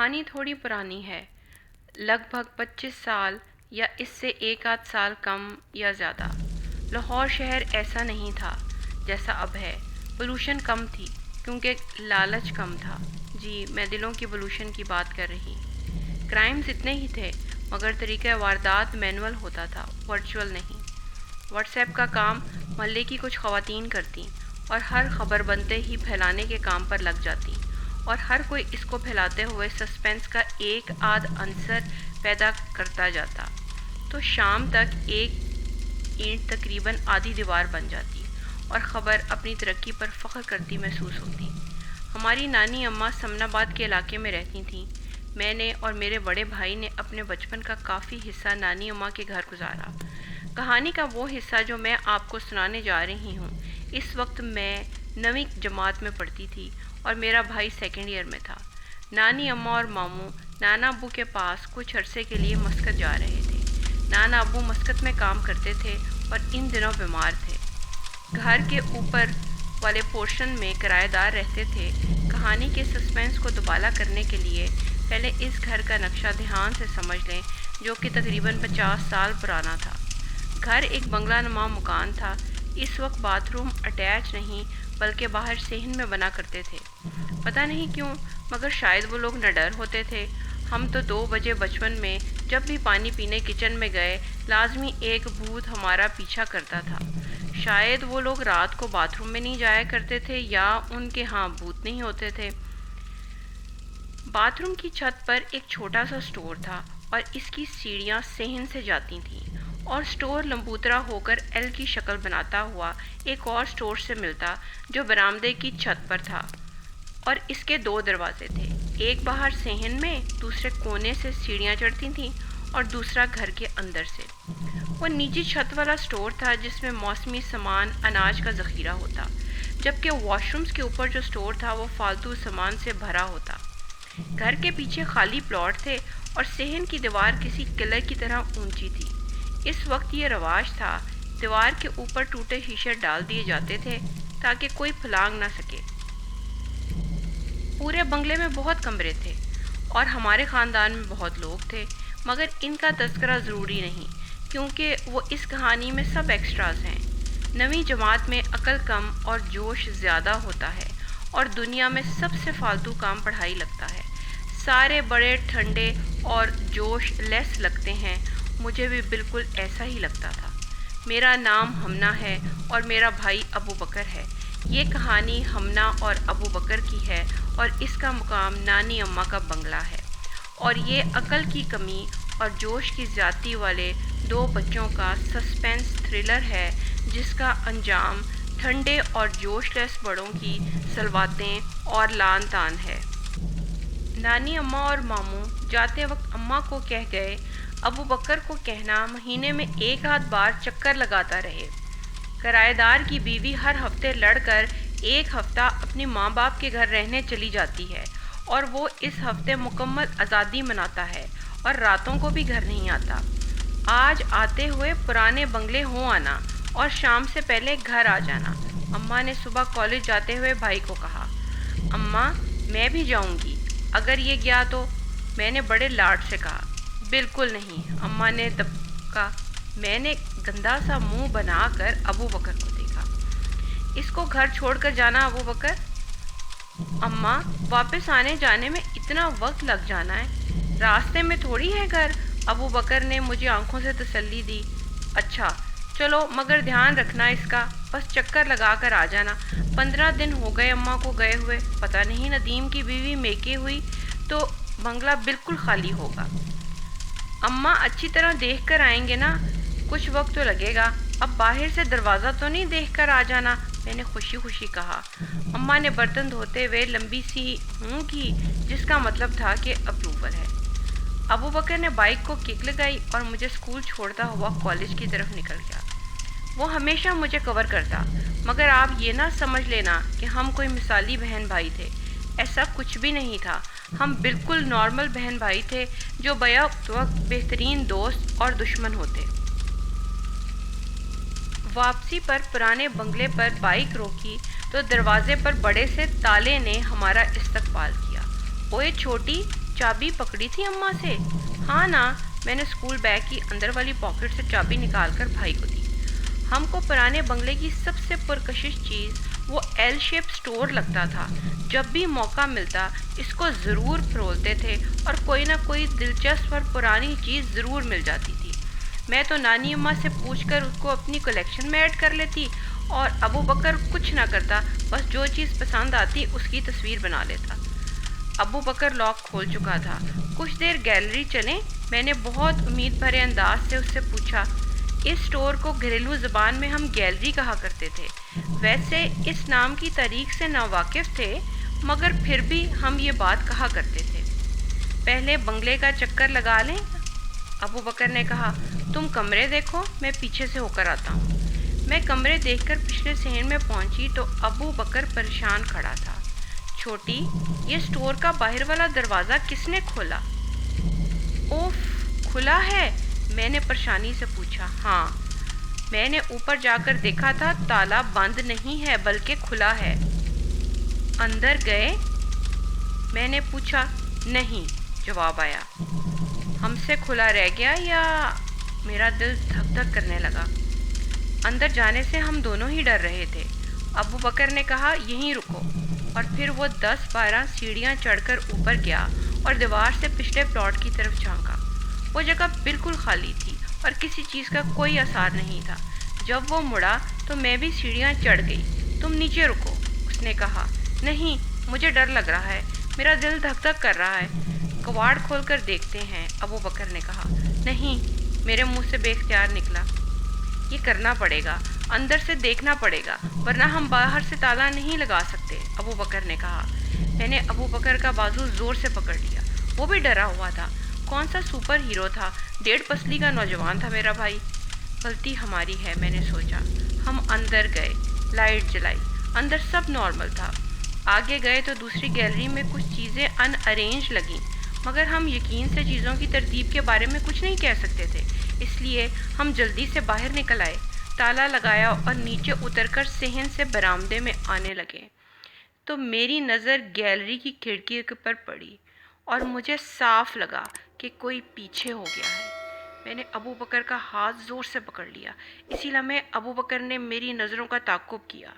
کہانی تھوڑی پرانی ہے، لگ بھگ 25 سال یا اس سے ایک آدھ سال کم یا زیادہ۔ لاہور شہر ایسا نہیں تھا جیسا اب ہے۔ پولوشن کم تھی کیونکہ لالچ کم تھا۔ جی، میں دلوں کی پولوشن کی بات کر رہی۔ کرائمز اتنے ہی تھے مگر طریقہ واردات مینول ہوتا تھا، ورچوئل نہیں۔ واٹس ایپ کا کام محلے کی کچھ خواتین کرتیں اور ہر خبر بنتے ہی پھیلانے کے کام پر لگ جاتی، اور ہر کوئی اس کو پھیلاتے ہوئے سسپینس کا ایک آدھ عنصر پیدا کرتا جاتا، تو شام تک ایک اینٹ تقریباً آدھی دیوار بن جاتی اور خبر اپنی ترقی پر فخر کرتی محسوس ہوتی۔ ہماری نانی اماں سمن آباد کے علاقے میں رہتی تھیں۔ میں نے اور میرے بڑے بھائی نے اپنے بچپن کا کافی حصہ نانی اماں کے گھر گزارا۔ کہانی کا وہ حصہ جو میں آپ کو سنانے جا رہی ہوں، اس وقت میں 9ویں جماعت میں پڑھتی تھی اور میرا بھائی 2nd ایئر میں تھا۔ نانی اماں اور ماموں نانا ابو کے پاس کچھ عرصے کے لیے مسقط جا رہے تھے۔ نانا ابو مسقط میں کام کرتے تھے اور ان دنوں بیمار تھے۔ گھر کے اوپر والے پورشن میں کرایہ دار رہتے تھے۔ کہانی کے سسپینس کو دوبالا کرنے کے لیے پہلے اس گھر کا نقشہ دھیان سے سمجھ لیں، جو کہ تقریباً 50 سال پرانا تھا۔ گھر ایک بنگلہ نما مکان تھا۔ اس وقت باتھ روم اٹیچ نہیں بلکہ باہر صحن میں بنا کرتے تھے۔ پتہ نہیں کیوں مگر شاید وہ لوگ نڈر ہوتے تھے۔ ہم تو 2 بجے بچپن میں جب بھی پانی پینے کچن میں گئے، لازمی ایک بھوت ہمارا پیچھا کرتا تھا۔ شاید وہ لوگ رات کو باتھ روم میں نہیں جایا کرتے تھے یا ان کے ہاں بھوت نہیں ہوتے تھے۔ باتھ روم کی چھت پر ایک چھوٹا سا سٹور تھا اور اس کی سیڑھیاں صحن سے جاتی تھیں، اور سٹور لمبوترا ہو کر ایل کی شکل بناتا ہوا ایک اور سٹور سے ملتا جو برآمدے کی چھت پر تھا، اور اس کے 2 دروازے تھے، ایک باہر صحن میں، دوسرے کونے سے سیڑھیاں چڑھتی تھیں اور دوسرا گھر کے اندر سے۔ وہ نیچی چھت والا سٹور تھا جس میں موسمی سامان، اناج کا ذخیرہ ہوتا، جبکہ واش رومز کے اوپر جو سٹور تھا وہ فالتو سامان سے بھرا ہوتا۔ گھر کے پیچھے خالی پلاٹ تھے اور صحن کی دیوار کسی قلعے کی طرح اونچی تھی۔ اس وقت یہ رواج تھا، دیوار کے اوپر ٹوٹے شیشے ڈال دیے جاتے تھے تاکہ کوئی پھلانگ نہ سکے۔ پورے بنگلے میں بہت کمرے تھے اور ہمارے خاندان میں بہت لوگ تھے، مگر ان کا تذکرہ ضروری نہیں کیونکہ وہ اس کہانی میں سب ایکسٹراز ہیں۔ 9ویں جماعت میں عقل کم اور جوش زیادہ ہوتا ہے، اور دنیا میں سب سے فالتو کام پڑھائی لگتا ہے۔ سارے بڑے ٹھنڈے اور جوش لیس لگتے ہیں، مجھے بھی بالکل ایسا ہی لگتا تھا۔ میرا نام ہمنا ہے اور میرا بھائی ابو بکر ہے۔ یہ کہانی ہمنا اور ابو بکر کی ہے اور اس کا مقام نانی اماں کا بنگلہ ہے، اور یہ عقل کی کمی اور جوش کی زیادتی والے 2 بچوں کا سسپینس تھرلر ہے جس کا انجام ٹھنڈے اور جوش لیس بڑوں کی سلواتیں اور لان تان ہے۔ نانی اماں اور ماموں جاتے وقت اماں کو کہہ گئے، ابو بکر کو کہنا مہینے میں ایک آدھ بار چکر لگاتا رہے۔ کرایہ دار کی بیوی ہر ہفتے لڑ کر ایک ہفتہ اپنی ماں باپ کے گھر رہنے چلی جاتی ہے، اور وہ اس ہفتے مکمل آزادی مناتا ہے اور راتوں کو بھی گھر نہیں آتا۔ آج آتے ہوئے پرانے بنگلے ہو آنا اور شام سے پہلے گھر آ جانا۔ اماں نے صبح کالج جاتے ہوئے بھائی کو کہا، اماں میں بھی جاؤں گی اگر یہ گیا تو؟ میں نے بڑے لاڈ سے کہا، بالکل نہیں۔ اماں نے دبکا۔ میں نے گندا سا منہ بنا کر ابو بکر کو دیکھا۔ اس کو گھر چھوڑ کر جانا ابو بکر؟ اماں واپس آنے جانے میں اتنا وقت لگ جانا ہے، راستے میں تھوڑی ہے گھر۔ ابو بکر نے مجھے آنکھوں سے تسلی دی۔ اچھا چلو مگر دھیان رکھنا اس کا، بس چکر لگا کر آ جانا۔ 15 دن ہو گئے اماں کو گئے ہوئے، پتہ نہیں ندیم کی بیوی میکے ہوئی تو بنگلہ بالکل خالی ہوگا۔ اماں اچھی طرح دیکھ کر آئیں گے نا؟ کچھ وقت تو لگے گا، اب باہر سے دروازہ تو نہیں دیکھ کر آ جانا، میں نے خوشی خوشی کہا۔ اماں نے برتن دھوتے ہوئے لمبی سی ہوں کی، جس کا مطلب تھا کہ اپروول ہے۔ ابو بکر نے بائک کو کک لگائی اور مجھے اسکول چھوڑتا ہوا کالج کی طرف نکل گیا۔ وہ ہمیشہ مجھے کور کرتا، مگر آپ یہ نہ سمجھ لینا کہ ہم کوئی مثالی بہن بھائی تھے، ایسا کچھ بھی نہیں تھا۔ ہم بالکل نارمل بہن بھائی تھے جو بیک وقت بہترین دوست اور دشمن ہوتے۔ واپسی پر پرانے بنگلے پر بائک روکی تو دروازے پر بڑے سے تالے نے ہمارا استقبال کیا۔ اوئے چھوٹی، چابی پکڑی تھی اماں سے؟ ہاں نا، میں نے اسکول بیگ کی اندر والی پاکٹ سے چابی نکال کر بھائی کو دی۔ ہم کو پرانے بنگلے کی سب سے پرکشش چیز وہ ایل شیپ سٹور لگتا تھا۔ جب بھی موقع ملتا اس کو ضرور پھرولتے تھے اور کوئی نہ کوئی دلچسپ اور پرانی چیز ضرور مل جاتی تھی۔ میں تو نانی اماں سے پوچھ کر اس کو اپنی کلیکشن میں ایڈ کر لیتی اور ابو بکر کچھ نہ کرتا، بس جو چیز پسند آتی اس کی تصویر بنا لیتا۔ ابو بکر لاک کھول چکا تھا۔ کچھ دیر گیلری چلیں؟ میں نے بہت امید بھرے انداز سے اس سے پوچھا۔ اس سٹور کو گھریلو زبان میں ہم گیلری کہا کرتے تھے، ویسے اس نام کی تاریخ سے ناواقف تھے، مگر پھر بھی ہم یہ بات کہا کرتے تھے۔ پہلے بنگلے کا چکر لگا لیں؟ ابو بکر نے کہا۔ تم کمرے دیکھو، میں پیچھے سے ہو کر آتا ہوں۔ میں کمرے دیکھ کر پچھلے صحن میں پہنچی تو ابو بکر پریشان کھڑا تھا۔ چھوٹی، یہ سٹور کا باہر والا دروازہ کس نے کھولا؟ اوف، کھلا ہے؟ میں نے پریشانی سے پوچھا۔ ہاں، میں نے اوپر جا کر دیکھا تھا، تالا بند نہیں ہے بلکہ کھلا ہے۔ اندر گئے؟ میں نے پوچھا۔ نہیں، جواب آیا۔ ہم سے کھلا رہ گیا یا؟ میرا دل دھک دھک کرنے لگا۔ اندر جانے سے ہم دونوں ہی ڈر رہے تھے۔ ابو بکر نے کہا، یہیں رکو، اور پھر وہ 10-12 سیڑھیاں چڑھ کر اوپر گیا اور دیوار سے پچھلے پلاٹ کی طرف جھانکا۔ وہ جگہ بالکل خالی تھی اور کسی چیز کا کوئی اثر نہیں تھا۔ جب وہ مڑا تو میں بھی سیڑھیاں چڑھ گئی۔ تم نیچے رکو، اس نے کہا۔ نہیں، مجھے ڈر لگ رہا ہے، میرا دل دھک دھک کر رہا ہے۔ کواڑ کھول کر دیکھتے ہیں، ابو بکر نے کہا۔ نہیں، میرے منہ سے بے اختیار نکلا۔ یہ کرنا پڑے گا، اندر سے دیکھنا پڑے گا، ورنہ ہم باہر سے تالا نہیں لگا سکتے، ابو بکر نے کہا۔ میں نے ابو بکر کا بازو زور سے پکڑ لیا۔ وہ بھی ڈرا ہوا تھا۔ کون سا سپر ہیرو تھا؟ 1.5 پسلی کا نوجوان تھا میرا بھائی۔ غلطی ہماری ہے، میں نے سوچا۔ ہم اندر گئے، لائٹ جلائی، اندر سب نارمل تھا۔ آگے گئے تو دوسری گیلری میں کچھ چیزیں ان ارینج لگیں، مگر ہم یقین سے چیزوں کی ترتیب کے بارے میں کچھ نہیں کہہ سکتے تھے، اس لیے ہم جلدی سے باہر نکل آئے، تالا لگایا اور نیچے اتر کر صحن سے برآمدے میں آنے لگے تو میری نظر گیلری کی کھڑکی پر پڑی اور مجھے صاف لگا کہ کوئی پیچھے ہو گیا ہے۔ میں نے ابو بکر کا ہاتھ زور سے پکڑ لیا۔ اسی لمحے ابو بکر نے میری نظروں کا تعاقب کیا۔